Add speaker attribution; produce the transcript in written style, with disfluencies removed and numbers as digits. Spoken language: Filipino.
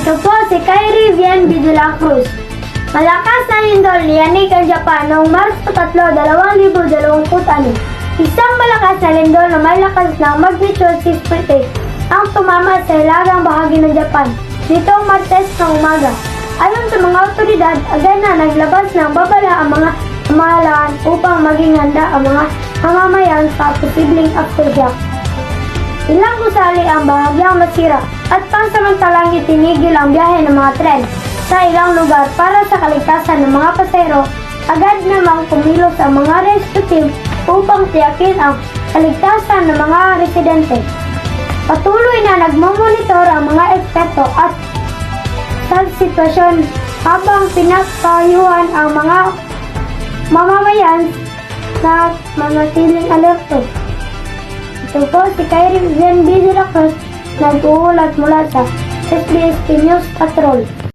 Speaker 1: Ito po si Kyrie Vienbi de la Cruz. Malakas na lindol niyanig ang Japan noong Marso 3, 2026. Isang malakas na lindol na may lakas ng magnitude 6.8 ang tumama sa hilagang bahagi ng Japan nitong Martes ng umaga. Ayon sa mga otoridad, agad na naglabas ng babala ang mga pamahalaan upang maging handa ang mga mamamayan sa posibleng aftershock. Ilang gusali ang bahagyang masira at pansamantalang itinigil ang biyahe ng mga tren sa ilang lugar para sa kaligtasan ng mga pasahero. Agad namang kumilos ang mga rescue team upang tiyakin ang kaligtasan ng mga residente. Patuloy na nagmamonitor ang mga eksperto at sa sitwasyon habang pinapayuhan ang mga mamamayan na manatiling alerto. Ito po si Kyrie Vienbi de la Cruz, nag-uulat mula sa SBS News Patrol.